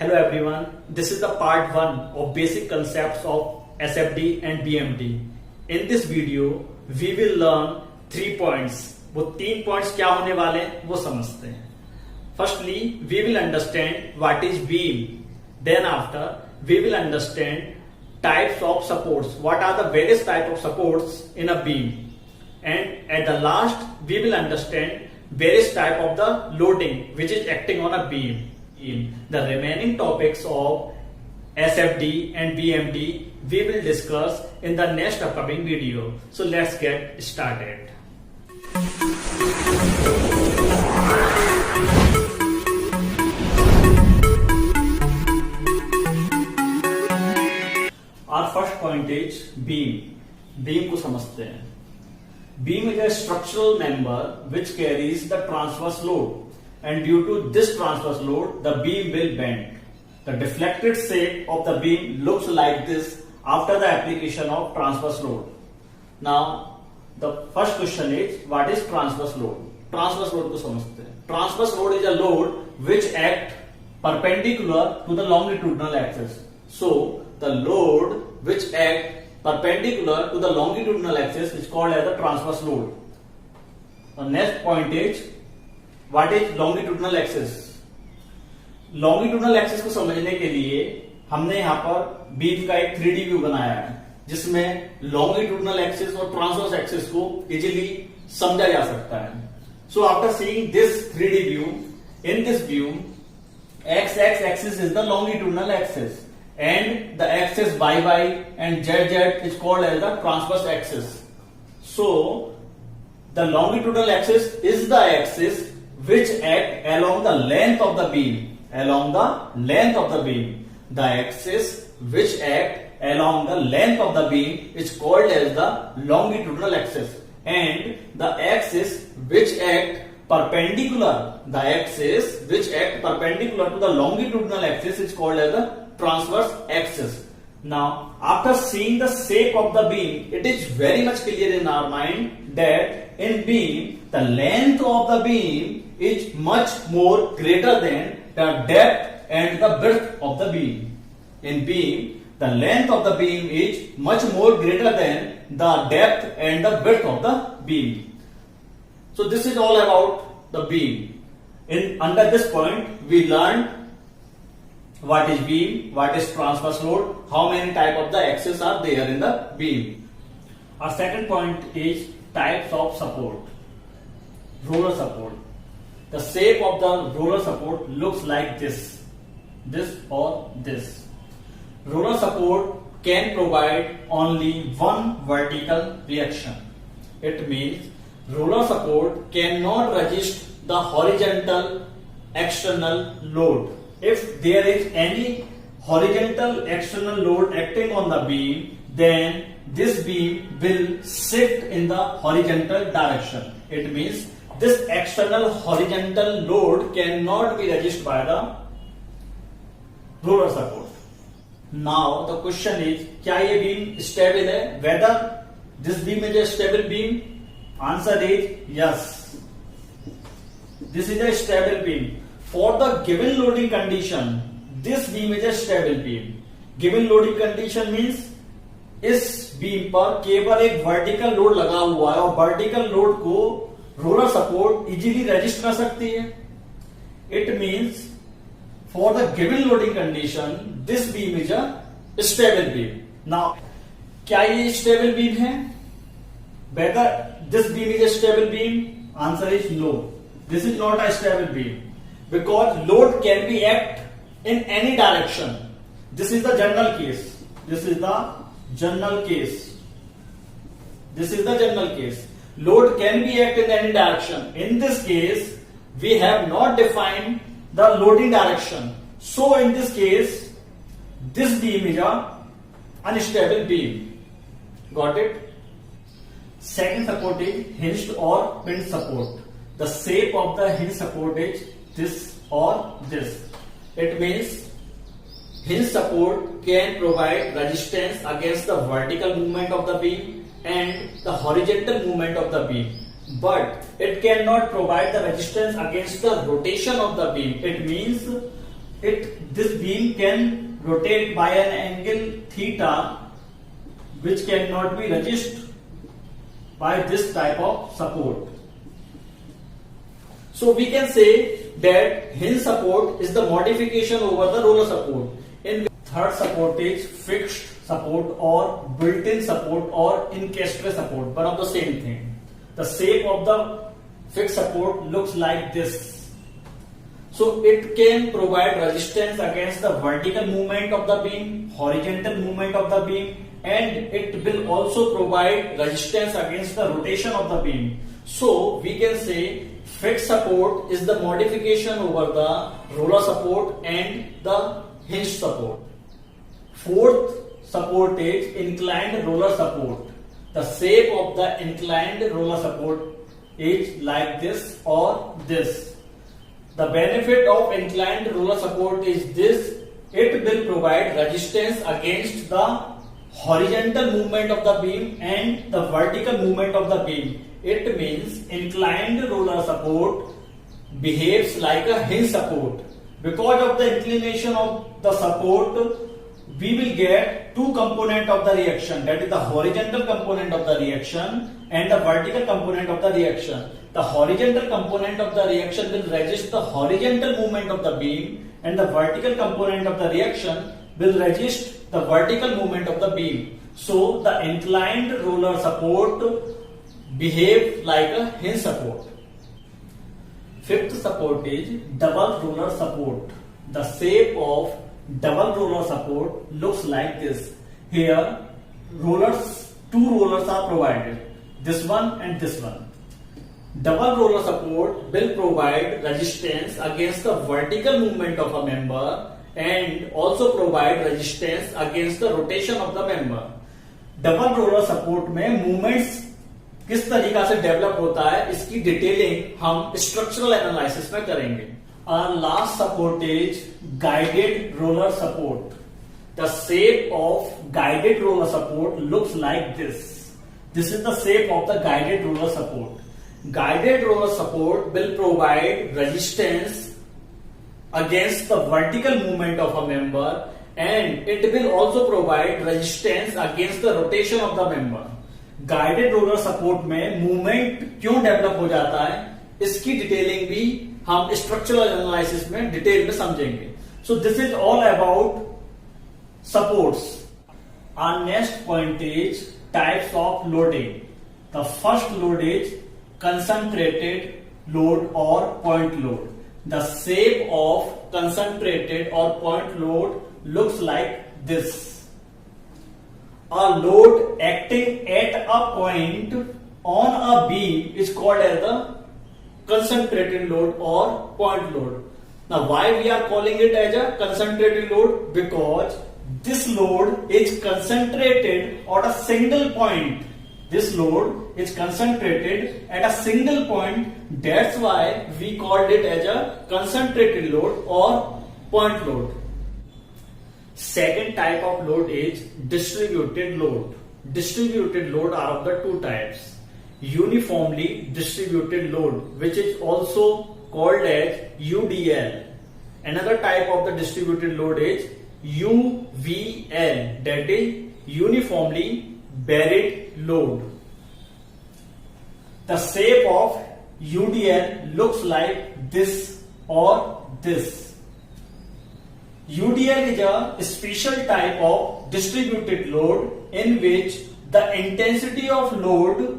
Hello everyone, this is the part 1 of basic concepts of SFD and BMD. In this video, we will learn 3 points. वो 3 points क्या होने वाले हैं वो समझते हैं. Firstly, we will understand what is beam. Then after, we will understand types of supports. What are the various types of supports in a beam? And at the last, we will understand various type of the loading which is acting on a beam. The remaining topics of SFD and BMD we will discuss in the next upcoming video. So let's get started. Our first point is beam. Beam को समझते हैं. Beam is a structural member which carries the transverse load. And due to this transverse load, the beam will bend. The deflected shape of the beam looks like this after the application of transverse load. Now, the first question is, what is transverse load? Transverse load को समझते हैं. Transverse load is a load which act perpendicular to the longitudinal axis. So, the load which act perpendicular to the longitudinal axis is called as the transverse load. The next point is, what is longitudinal axis? Longitudinal axis को समझने के लिए हमने यहाँ पर beam का एक 3D view बनाया है जिसमें longitudinal axis और transverse axis को इजीली समझा जा सकता है. So after seeing this 3D view, in this view, x-x axis is the longitudinal axis and the axis y-y and z-z is called as the transverse axis. So the longitudinal axis is the axis which act along the length of the beam. Along the length of the beam. The axis which act along the length of the beam is called as the longitudinal axis. And the axis which act perpendicular. The axis which act perpendicular to the longitudinal axis is called as the transverse axis. Now, after seeing the shape of the beam, it is very much clear in our mind that in beam, the length of the beam is much more greater than the depth and the width of the beam. In beam, the length of the beam is much more greater than the depth and the width of the beam. So this is all about the beam. Under this point, we learned what is beam, what is transverse load, how many type of the axes are there in the beam. Our second point is types of support. Roller support. The shape of the roller support looks like this or this. Roller support can provide only one vertical reaction. It means roller support cannot resist the horizontal external load. If there is any horizontal external load acting on the beam, then this beam will shift in the horizontal direction. It means this external horizontal load cannot be resisted by the roller support. Now the question is, क्या ये beam stable है? Whether this beam is a stable beam? Answer is yes. This is a stable beam. For the given loading condition, this beam is a stable beam. Given loading condition means इस beam पर केवल एक vertical load लगा हुआ है और vertical load को roller support easily resist कर सकती है. It means for the given loading condition this beam is a stable beam. Now क्या ये स्टेबल बीम है? Whether this beam is a stable beam? Answer is no. This is not a stable beam because load can be act in any direction. This is the general case. This is the general case. This is the general case. Load can be act in any direction. In this case, we have not defined the loading direction. So in this case, this beam is a unstable beam. Got it? Second support is hinged or pinned support. The shape of the hinge support is this or this. It means hinge support can provide resistance against the vertical movement of the beam and the horizontal movement of the beam, but it cannot provide the resistance against the rotation of the beam. It means this beam can rotate by an angle theta, which cannot be resisted by this type of support. So we can say that hinge support is the modification over the roller support. In third support is fixed support or built-in support or encastre support, one of the same thing. The shape of the fixed support looks like this. So it can provide resistance against the vertical movement of the beam, horizontal movement of the beam, and it will also provide resistance against the rotation of the beam. So we can say fixed support is the modification over the roller support and the hinge support. Fourth support is inclined roller support. The shape of the inclined roller support is like this or this. The benefit of inclined roller support is this: it will provide resistance against the horizontal movement of the beam and the vertical movement of the beam. It means inclined roller support behaves like a hinge support. Because of the inclination of the support, we will get two components of the reaction, that is the horizontal component of the reaction and the vertical component of the reaction. The horizontal component of the reaction will resist the horizontal movement of the beam, and the vertical component of the reaction will resist the vertical movement of the beam. So the inclined roller support behaves like a hinge support. Fifth support is double roller support. The shape of double roller support looks like this. Here two rollers are provided, this one and this one. Double roller support will provide resistance against the vertical movement of a member and also provide resistance against the rotation of the member. Double roller support में movements किस तरीका से develop होता है, इसकी detailing हम structural analysis में करेंगे. Our last support is guided roller support. The shape of guided roller support looks like this. This is the shape of the guided roller support. Guided roller support will provide resistance against the vertical movement of a member, and it will also provide resistance against the rotation of the member. Guided roller support में movement क्यों develop हो जाता है, इसकी detailing भी हम structural analysis में detail में समझेंगे. So this is all about supports. Our next point is types of loading. The first load is concentrated load or point load. The shape of concentrated or point load looks like this. A load acting at a point on a beam is called as the concentrated load or point load. Now why we are calling it as a concentrated load? Because this load is concentrated at a single point. This load is concentrated at a single point. That's why we called it as a concentrated load or point load. Second type of load is distributed load. Distributed load are of the two types. Uniformly distributed load, which is also called as UDL. Another type of the distributed load is UVL, that is uniformly buried load. The shape of UDL looks like this or this. UDL is a special type of distributed load in which the intensity of load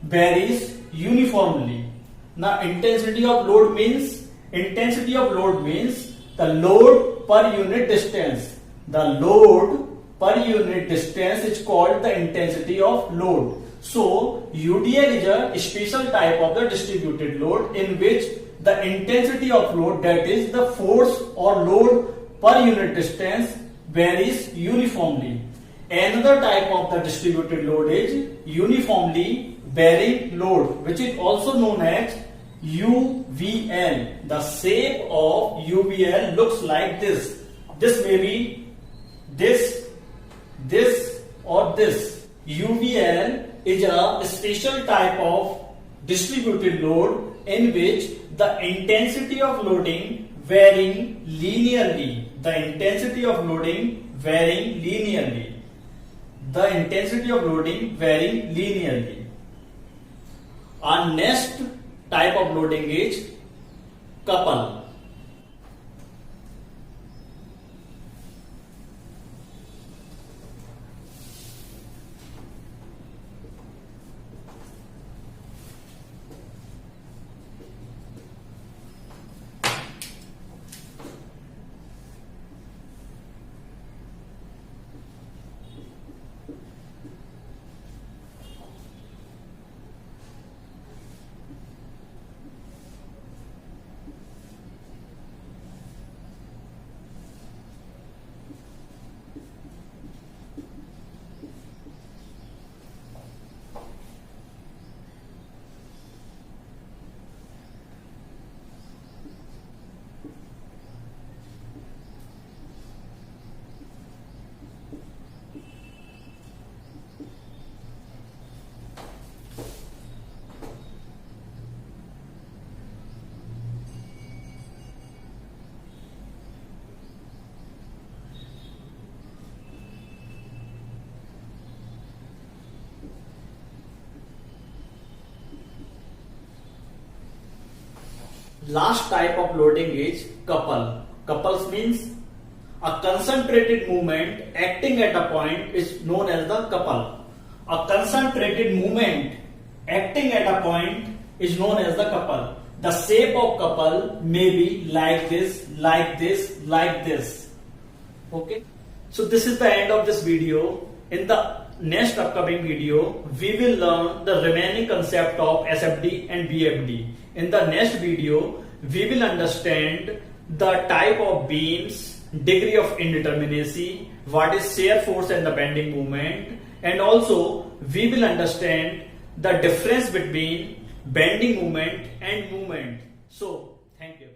varies uniformly. Now intensity of load means the load per unit distance. The load per unit distance is called the intensity of load. So UDL is a special type of the distributed load in which the intensity of load, that is the force or load per unit distance, varies uniformly. Another type of the distributed load is uniformly varying load, which is also known as UVL. The shape of UVL looks like this. This may be this or this. UVL is a special type of distributed load in which the intensity of loading varying linearly. The intensity of loading varying linearly. The intensity of loading varying linearly. Our next type of loading is couple. Last type of loading is couple. Couples means a concentrated movement acting at a point is known as the couple. A concentrated movement acting at a point is known as the couple. The shape of couple may be like this, like this, like this. Okay. So this is the end of this video. In the next upcoming video, we will learn the remaining concept of SFD and BFD. In the next video, we will understand the type of beams, degree of indeterminacy, what is shear force and the bending moment, and also we will understand the difference between bending moment and moment. So, thank you.